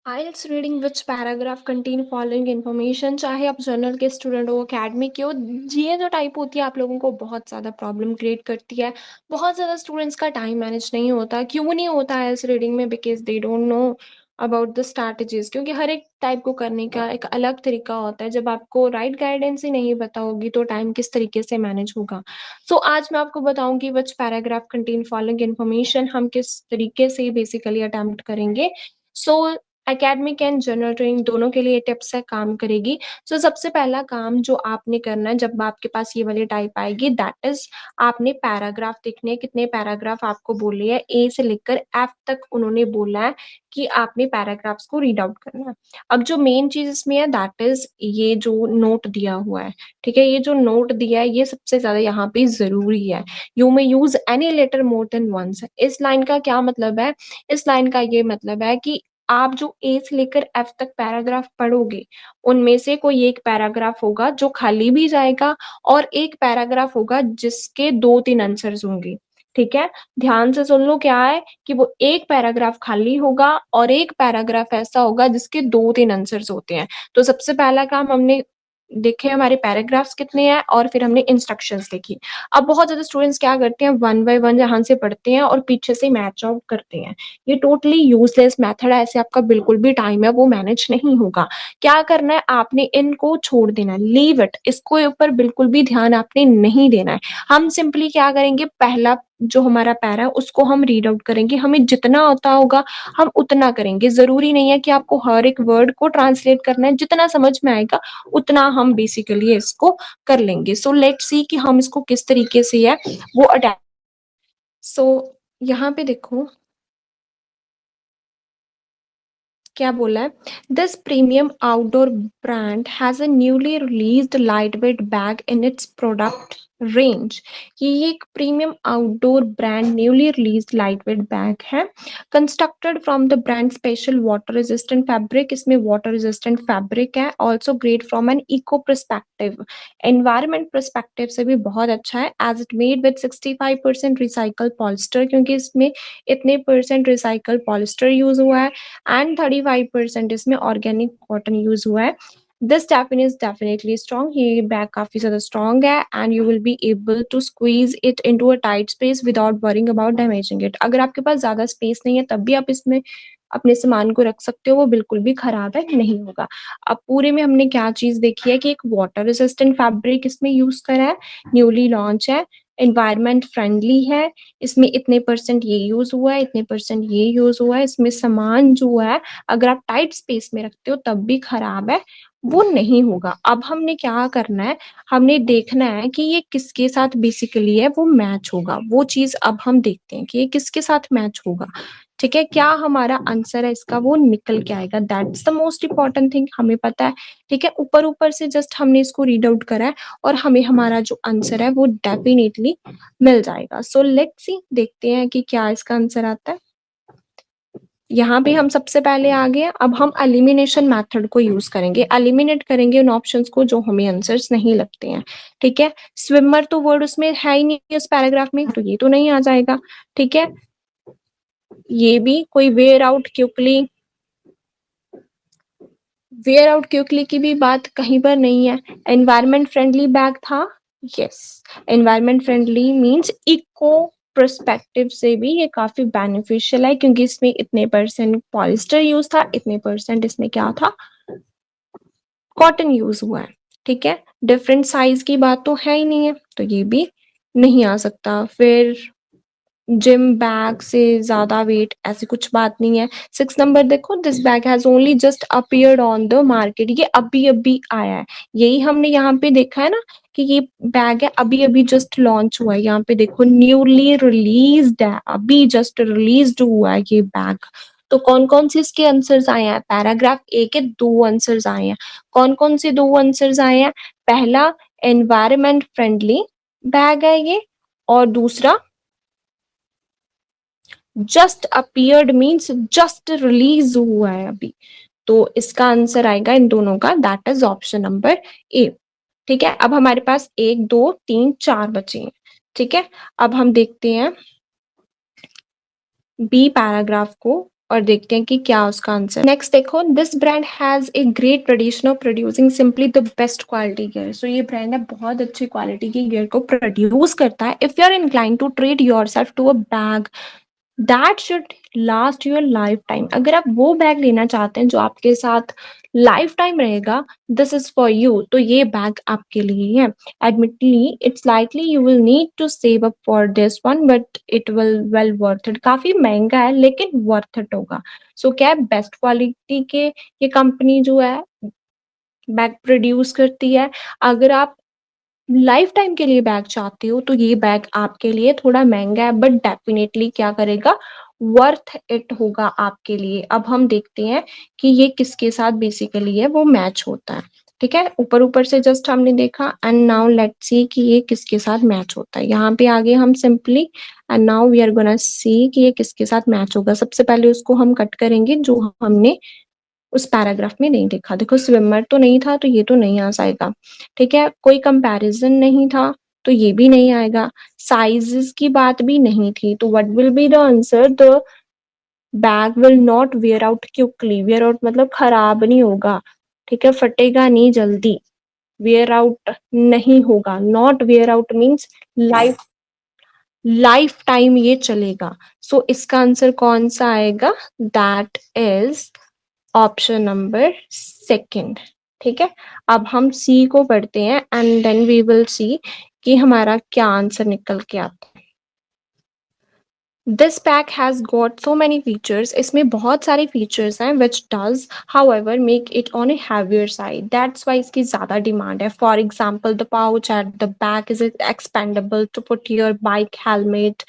IELTS reading which paragraph contain following information. चाहे आप journal के स्टूडेंट हो, अकेडमिक के हो, ये जो टाइप होती है आप लोगों को बहुत ज़्यादा प्रॉब्लम क्रिएट करती है। बहुत ज़्यादा स्टूडेंट्स का टाइम मैनेज नहीं होता। क्यों नहीं होता आइल्स रीडिंग में? Because they don't know about the strategies. क्योंकि हर एक टाइप को करने का एक अलग तरीका होता है। जब आपको राइट गाइडेंस ही नहीं पता होगी तो टाइम किस तरीके से मैनेज होगा। आज मैं आपको बताऊंगी विच पैराग्राफ कंटेन फॉलोइंग इन्फॉर्मेशन हम किस तरीके से बेसिकली अटेम्प्ट करेंगे। सो एकेडमिक एंड जनरल ट्रेनिंग दोनों के लिए टिप्स है, काम करेगी। सबसे पहला काम जो आपने करना है जब आपके पास ये वाली टाइप आएगी, दैट इज आपने पैराग्राफ देखने हैं। कितने पैराग्राफ आपको बोले हैं, ए से लेकर एफ तक उन्होंने बोला है कि आपने पैराग्राफ्स को रीड आउट करना है। अब जो मेन चीज इसमें है दैट इज ये जो नोट दिया हुआ है। ठीक है, ये जो नोट दिया है ये सबसे ज्यादा यहाँ पे जरूरी है। You may use any letter more than once. इस लाइन का क्या मतलब है? इस लाइन का ये मतलब है कि आप जो ए से लेकर एफ तक पैराग्राफ पढ़ोगे उनमें से कोई एक पैराग्राफ होगा जो खाली भी जाएगा और एक पैराग्राफ होगा जिसके 2-3 आंसर्स होंगे। ठीक है, ध्यान से सुन लो। क्या है कि वो एक पैराग्राफ खाली होगा और एक पैराग्राफ ऐसा होगा जिसके 2-3 आंसर्स होते हैं। तो सबसे पहला काम हमने देखे हमारे पैराग्राफ्स कितने हैं और फिर हमने इंस्ट्रक्शंस देखी। अब बहुत ज्यादा स्टूडेंट्स क्या करते हैं, वन बाय वन यहाँ से पढ़ते हैं और पीछे से मैच आउट करते हैं। ये टोटली यूजलेस मेथड है। ऐसे आपका बिल्कुल भी टाइम है वो मैनेज नहीं होगा। क्या करना है, आपने इनको छोड़ देना है, लीव इट। इसको ऊपर बिल्कुल भी ध्यान आपने नहीं देना है। हम सिंपली क्या करेंगे, पहला जो हमारा पैरा है उसको हम रीड आउट करेंगे। हमें जितना आता होगा हम उतना करेंगे। जरूरी नहीं है कि आपको हर एक वर्ड को ट्रांसलेट करना है। जितना समझ में आएगा उतना हम बेसिकली इसको कर लेंगे। लेट्स सी कि हम इसको किस तरीके से है वो अटैक। यहाँ पे देखो क्या बोला है, this premium outdoor brand has a newly released lightweight bag in its product range. ये एक premium outdoor brand newly released lightweight bag है, constructed from the brand special water resistant fabric. इसमें वाटर रेजिस्टेंट फैब्रिक है। Also great from an eco perspective, environment perspective से भी बहुत अच्छा है। As it made with 65% recycle polyester, क्योंकि इसमें इतने परसेंट रिसाइकल पॉलिस्टर यूज हुआ है एंड 35% इसमें ऑर्गेनिक कॉटन यूज हुआ है। दिस स्टैफिन इज डेफिनेटली स्ट्रॉन्ग। ये बैग काफी ज्यादा स्ट्रॉन्ग है and you will be able to squeeze it into a tight space without worrying about damaging it. अगर आपके पास ज्यादा स्पेस नहीं है तब भी आप इसमें अपने सामान को रख सकते हो, वो बिल्कुल भी खराब है नहीं होगा। अब पूरे में हमने क्या चीज देखी है कि एक वाटर रेसिस्टेंट फैब्रिक इसमें यूज करा है, न्यूली लॉन्च है, एनवायरमेंट फ्रेंडली है। इसमें इतने परसेंट ये यूज हुआ है, इतने परसेंट ये यूज हुआ है। इसमें सामान जो है अगर आप टाइट स्पेस में रखते हो तब भी खराब है, वो नहीं होगा। अब हमने क्या करना है, हमने देखना है कि ये किसके साथ बेसिकली है वो मैच होगा। वो चीज अब हम देखते हैं कि ये किसके साथ मैच होगा। ठीक है, क्या हमारा आंसर है इसका वो निकल के आएगा। That's the most important thing, हमें पता है। ठीक है, ऊपर ऊपर से जस्ट हमने इसको रीड आउट करा है और हमें हमारा जो आंसर है वो डेफिनेटली मिल जाएगा। लेट्स सी, देखते हैं कि क्या इसका आंसर आता है। यहाँ पे हम सबसे पहले आ गए। अब हम एलिमिनेशन मेथड को यूज करेंगे, एलिमिनेट करेंगे उन ऑप्शंस को जो हमें आंसर्स नहीं लगते हैं। ठीक है, स्विमर तो वर्ड उसमें है ही नहीं उस पैराग्राफ में, तो ये तो नहीं आ जाएगा। ठीक है, ये भी कोई wear out quickly, wear out quickly की भी बात कहीं पर नहीं है। एनवायरमेंट फ्रेंडली बैग था, yes. Environment friendly means eco perspective से भी ये काफी बेनिफिशियल है, क्योंकि इसमें इतने परसेंट पॉलिस्टर यूज था, इतने परसेंट इसमें क्या था, कॉटन यूज हुआ है। ठीक है, डिफरेंट साइज की बात तो है ही नहीं है, तो ये भी नहीं आ सकता। फिर जिम बैग से ज्यादा वेट, ऐसी कुछ बात नहीं है। 6 नंबर देखो, this bag has only just appeared on the market. ये अभी अभी आया है, यही हमने यहाँ पे देखा है ना कि ये बैग है अभी अभी जस्ट लॉन्च हुआ है। यहाँ पे देखो न्यूली रिलीज्ड है, अभी जस्ट रिलीज्ड हुआ है ये बैग। तो कौन कौन से इसके आंसर्स आए हैं, पैराग्राफ ए के 2 आंसर्स आए हैं। कौन कौन से 2 आंसर्स आए हैं? पहला, एनवायरमेंट फ्रेंडली बैग है ये, और दूसरा just appeared means just release हुआ है अभी। तो इसका आंसर आएगा इन दोनों का, that is option number A. ठीक है, अब हमारे पास 1, 2, 3, 4 बचे हैं। ठीक है, अब हम देखते हैं बी पैराग्राफ को। और देखते हैं कि क्या उसका आंसर। नेक्स्ट देखो, this brand has a great tradition of producing simply the best quality gear. So ये ब्रांड है बहुत अच्छी क्वालिटी की गियर को प्रोड्यूस करता है। If you are incline to trade yourself to a bag that should last your lifetime, अगर आप वो बैग लेना चाहते हैं जो आपके साथ लाइफ टाइम रहेगा, दिस इज फॉर यू, तो ये बैग आपके लिए है। Admittedly it's likely you will need to save up for this one but it will well worth it, काफी महंगा है लेकिन वर्थ इट होगा। सो क्या है, बेस्ट क्वालिटी के ये कंपनी जो है बैग प्रोड्यूस करती है। अगर आप लाइफ टाइम के लिए बैग चाहते हो तो ये बैग आपके लिए थोड़ा महंगा है बट डेफिनेटली क्या करेगा, वर्थ इट होगा आपके लिए। अब हम देखते हैं कि ये किसके साथ बेसिकली है वो मैच होता है। ठीक है, ऊपर ऊपर से जस्ट हमने देखा एंड नाउ लेट्स सी कि ये किसके साथ मैच होता है। यहाँ पे आगे हम simply and now we are gonna see कि ये किसके साथ मैच होगा। सबसे पहले उसको हम कट करेंगे जो हमने उस पैराग्राफ में नहीं देखा। देखो स्विमर तो नहीं था तो ये तो नहीं आ जाएगा। ठीक है, कोई कंपैरिजन नहीं था तो ये भी नहीं आएगा। साइजेस की बात भी नहीं थी तो what will be the answer, the bag will not wear out quickly. Wear out मतलब खराब नहीं होगा, ठीक है, फटेगा नहीं जल्दी, वेयर आउट नहीं होगा। Not wear out means life lifetime ये चलेगा। सो इसका आंसर कौन सा आएगा, that is option number second. ठीक है, अब हम सी को पढ़ते हैं and then we will see कि हमारा क्या आंसर निकल के आता है। This pack has got so many features, इसमें बहुत सारे फीचर्स हैं which does however make it on a heavier side, that's why इसकी ज्यादा डिमांड है। For example the pouch at the back is expendable to put your bike helmet.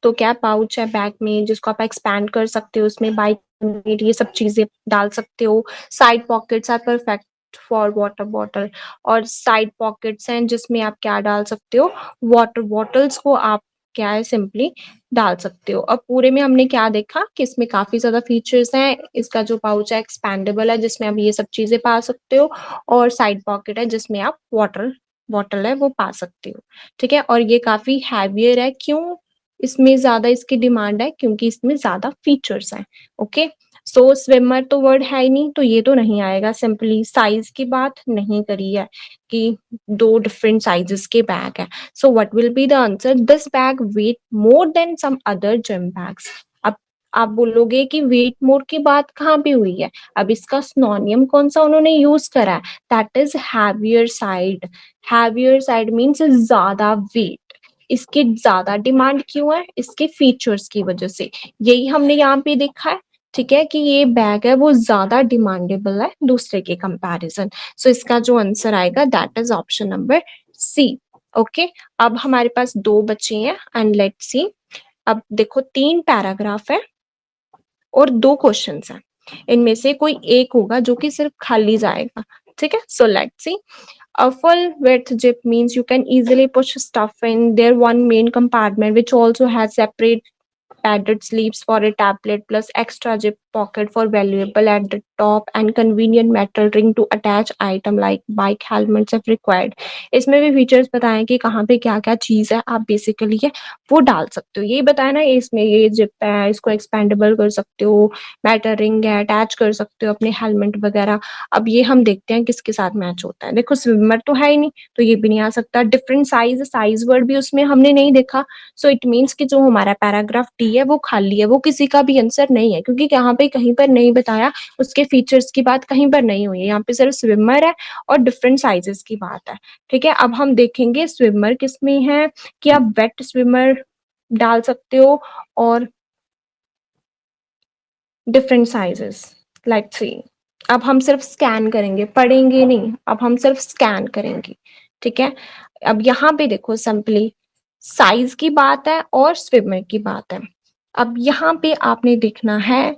तो क्या pouch है बैक में जिसको आप एक्सपैंड कर सकते हो, उसमें बाइक हेलमेट ये सब चीजें डाल सकते हो। Side pockets are perfect for water bottle, और साइड पॉकेट्स हैं जिसमें आप क्या डाल सकते हो, वाटर बॉटल्स को आप क्या है सिंपली डाल सकते हो। अब पूरे में हमने क्या देखा कि इसमें काफी ज्यादा फीचर्स हैं। इसका जो पाउच है एक्सपैंडेबल है जिसमें आप ये सब चीजें पा सकते हो, और साइड पॉकेट है जिसमें आप वाटर बॉटल है वो पा सकते हो। ठीक है, और ये काफी हैवियर है। क्यों इसमें ज्यादा इसकी डिमांड है, क्योंकि इसमें ज्यादा फीचर्स हैं। ओके, सो स्विमर तो वर्ड है ही नहीं तो ये तो नहीं आएगा। सिंपली साइज की बात नहीं करी है कि दो डिफरेंट साइजेस के बैग है। So what will be the answer? This bag weight more than some other gym bags. अब आप बोलोगे कि वेट मोर की बात कहाँ पे हुई है, अब इसका सिनोनियम कौन सा उन्होंने यूज करा है, that is heavier side. Heavier side means ज्यादा वेट। इसकी ज्यादा डिमांड क्यों है, इसके फीचर्स की वजह से। यही हमने यहाँ पे देखा है। ठीक है, कि ये बैग है वो ज्यादा डिमांडेबल है दूसरे के कंपैरिजन। सो इसका जो आंसर आएगा that is option number C. Okay, अब हमारे पास दो बचे हैं एंड लेट्स सी। अब देखो तीन पैराग्राफ है और दो क्वेश्चंस हैं, इनमें से कोई एक होगा जो कि सिर्फ खाली जाएगा। ठीक है, so let's see. A full width zip means you can easily push stuff in there. One main compartment which also has separate padded sleeves for a tablet plus extra zip pocket for valuable at the top and convenient metal ring to attach item like bike helmets if required. इसमें भी features बताएं कि कहाँ पे क्या क्या चीज है आप बेसिकली है वो डाल सकते हो। ये बताया ना, इसमें ये जिप है, इसको एक्सपेंडेबल कर सकते हो, मेटल रिंग है, अटैच कर सकते हो अपने हेलमेट वगैरह। अब ये हम देखते हैं किसके साथ मैच होता है। देखो स्विमर तो है ही नहीं तो ये भी नहीं आ सकता। डिफरेंट साइज, साइज वर्ड भी उसमें हमने नहीं देखा। सो इट मीन्स कि जो हमारा पैराग्राफ डी है वो खाली है, वो किसी का भी आंसर नहीं है, क्योंकि यहाँ पे कहीं पर नहीं बताया, उसके फीचर्स की बात कहीं पर नहीं हुई है। यहाँ पे सिर्फ स्विमर है और डिफरेंट साइजेस की बात है। ठीक है, अब हम देखेंगे स्विमर किस में है कि आप वेट स्विमर डाल सकते हो और डिफरेंट साइजेस। लेट्स सी, अब हम सिर्फ स्कैन करेंगे, पढ़ेंगे नहीं, अब हम सिर्फ स्कैन करेंगे। ठीक है, अब यहाँ पे देखो सिंपली साइज की बात है और स्विमर की बात है। अब यहाँ पे आपने देखना है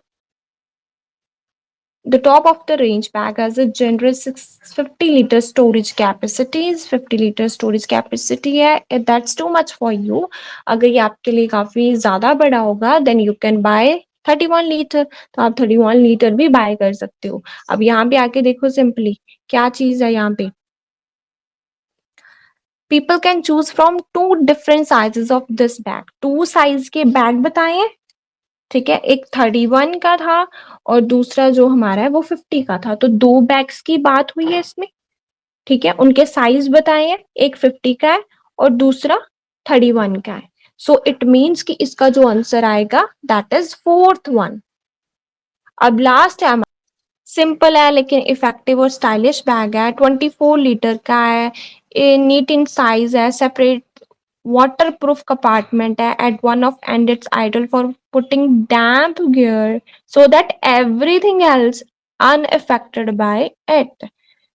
the top of the range bag has a generous 650 liter storage capacity. 50 liter storage capacity है, that's too much for you. अगर ये आपके लिए काफी ज्यादा बड़ा होगा then you can buy 31 litre, तो आप 31 लीटर भी बाय कर सकते हो। अब यहाँ पे आके देखो सिंपली क्या चीज है यहाँ पे, people can choose from two different sizes of this bag. Two size के बैग बताए हैं ठीक है, एक 31 का था और दूसरा जो हमारा है वो 50 का था, तो 2 बैग्स की बात हुई है इसमें। ठीक है, उनके साइज बताए हैं, एक 50 का है और दूसरा 31 का है। सो इट मीन्स कि इसका जो आंसर आएगा दैट इज फोर्थ वन। अब लास्ट है, सिंपल है लेकिन इफेक्टिव और स्टाइलिश बैग है, 24 लीटर का है, नीट इन साइज है, सेपरेट वाटर प्रूफ कंपार्टमेंट है, at one of and it's ideal for putting damp gear so that everything else unaffected by it.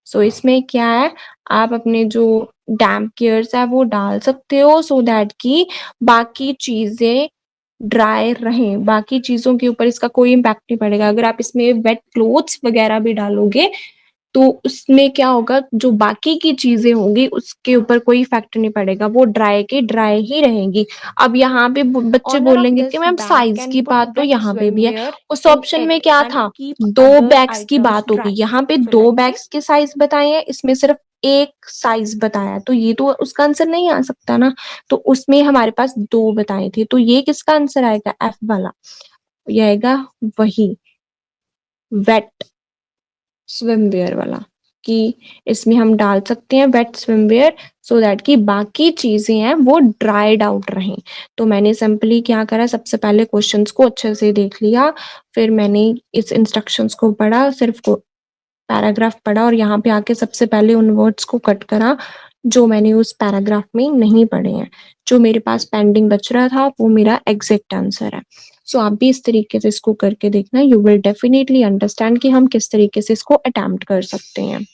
So इसमें क्या है, आप अपने जो डैम्प गियर्स है वो डाल सकते हो सो दैट कि बाकी चीजें ड्राई रहें, बाकी चीजों के ऊपर इसका कोई इम्पैक्ट नहीं पड़ेगा। अगर आप इसमें वेट क्लोथ्स वगैरह भी डालोगे तो उसमें क्या होगा, जो बाकी की चीजें होंगी उसके ऊपर कोई इफेक्ट नहीं पड़ेगा, वो ड्राई की ड्राई ही रहेंगी। अब यहाँ पे बच्चे Owner of बोलेंगे कि this ma'am bag size can की put बात तो wet यहाँ पे भी है, swimwear उस in ऑप्शन में it क्या and था, keep दो other बैग्स की items बात होगी, dry. यहाँ पे So दो let's see. बैग्स के साइज बताए हैं, इसमें सिर्फ एक साइज बताया, तो ये तो उसका आंसर नहीं आ सकता ना। तो उसमें हमारे पास दो बताए थे, तो ये किसका आंसर आएगा, एफ वाला, ये आएगा वही वेट स्विमवेयर वाला, कि इसमें हम डाल सकते हैं वेट स्विमवेयर सो दैट कि बाकी चीजें हैं वो ड्राइड आउट रहें। तो मैंने सिंपली क्या करा, सबसे पहले क्वेश्चंस को अच्छे से देख लिया, फिर मैंने इस इंस्ट्रक्शंस को पढ़ा, सिर्फ पैराग्राफ पढ़ा और यहाँ पे आके सबसे पहले उन वर्ड्स को कट करा जो मैंने उस पैराग्राफ में नहीं पढ़े हैं। जो मेरे पास पेंडिंग बच रहा था वो मेरा एग्जैक्ट आंसर है। सो आप भी इस तरीके से इसको करके देखना, यू विल डेफिनेटली अंडरस्टैंड कि हम किस तरीके से इसको अटेम्प्ट कर सकते हैं।